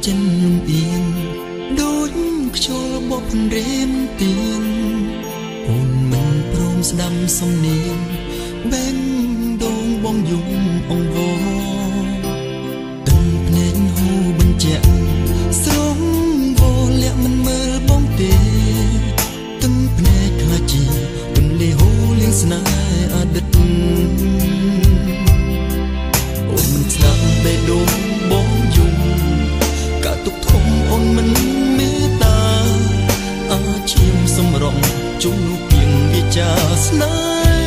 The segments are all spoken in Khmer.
ចិនលំអៀងដូចខ្យល់បបរៀមទៀនអូនមិនព្រមស្ដាប់សំនៀងបេងដងបងយំអង្វរទឹកភ្នែកហូរបញ្ជាក់ស្រងវលាក់មិនមើលបងទេទឹកភ្នែកខ្លាចជាពន្លឺហូរលៀងស្នេហ៍អតីតអូនមិនស្ដាប់បេះដូងបងយំកាទុកធំអូនមិនមេត្តាអាឈាមសម្រងជុំនោះពីងវាចាស្នេ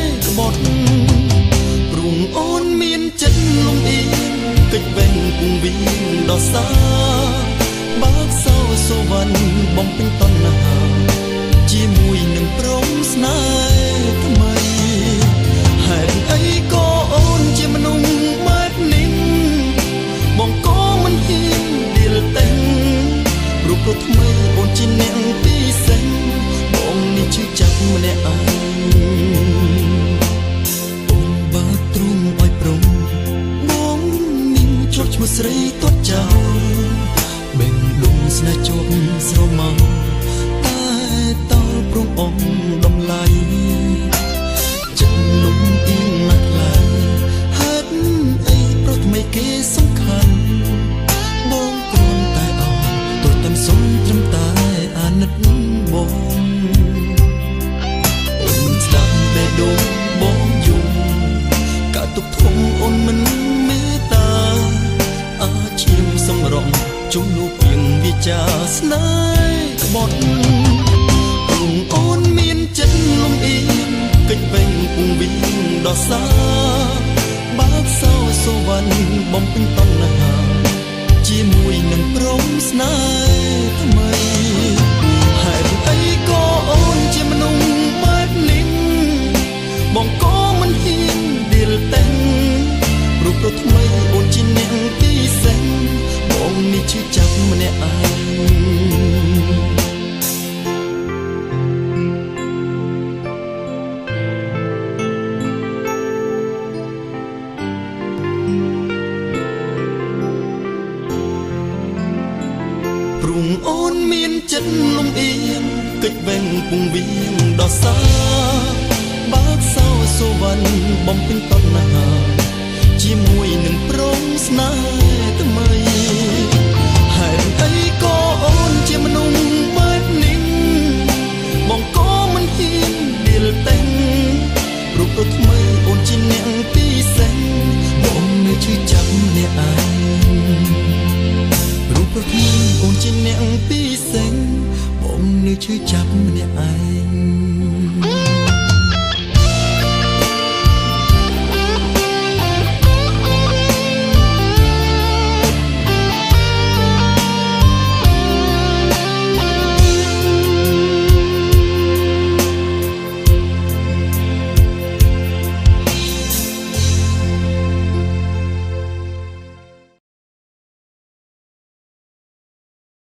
ហ៍ក្បត់ព្រោះអូនមានចិត្តលំអៀងកិច្ចវេងគង់វិញដល់សាបើកសោសវណ្ណបំពេញតណ្ហាជាមួយនឹងព្រមស្នេហ៍ថ្មីហេតុអីក៏អូនជាមនុស្សបែបនេះបងក៏មិនហ៊ានដៀលតែងរូបរត់ថ្មីអូនជាអ្នកពិសេសបងនេះជឿចាប់ម្នាក់ឯងអូនបើទ្រូងឲ្យព្រមបងនេះជាប់ឈ្មោះស្រីទាត់ចោលបេងដងស្នេហ៍ជាប់ស្រមោលតែតើព្រមអងដំឡៃចិត្តលំអៀងណាស់ខ្លាំងហេតុអីប្រថ្មីគេសំខាន់បងគ្រាន់តែអោទោះតែសុំត្រឹមតែអាណិតបងអូនស្ដាប់បេះដូងបងយំកាទុកធំអូនមិនមេត្តាអាឈាមសម្រងជុំនោះពីងវាចាស្នេហ៍ក្បត់ព្រោះអូនមានចិត្តលំអៀងកិច្ចវេងគង់វិញដល់សាបើកសោសវណ្ណបំពេញតណ្ហាជាមួយនឹងព្រមស្នេហ៍ថ្មីហេតុអីក៏អូនជាមនុស្សបែបនេះបងក៏មិនហ៊ានដៀលតែងរូបរត់ថ្មីអូនជាអ្នកពិសេសបងនេះជឿចាប់ម្នាក់ឯងព្រោះអូនមានចិត្តលំអៀងកិច្ចវេងពងវៀងដល់សាបើកសោសវណ្ណបំពេញតណ្ហាជាមួយនឹងព្រមស្នេហ៍ថ្មីហេតុអីក៏អូនជាមនុស្សបែបនេះបងក៏មិនហ៊ានដៀលតែងរូបរត់ថ្មីអូនជាអ្នកពិសេសបងនៅជឿចាប់អ្នកឯងរូបរត់ថ្មីអូនជាអ្នកពិសេសបងនៅជឿចាប់ម្នាក់ឯង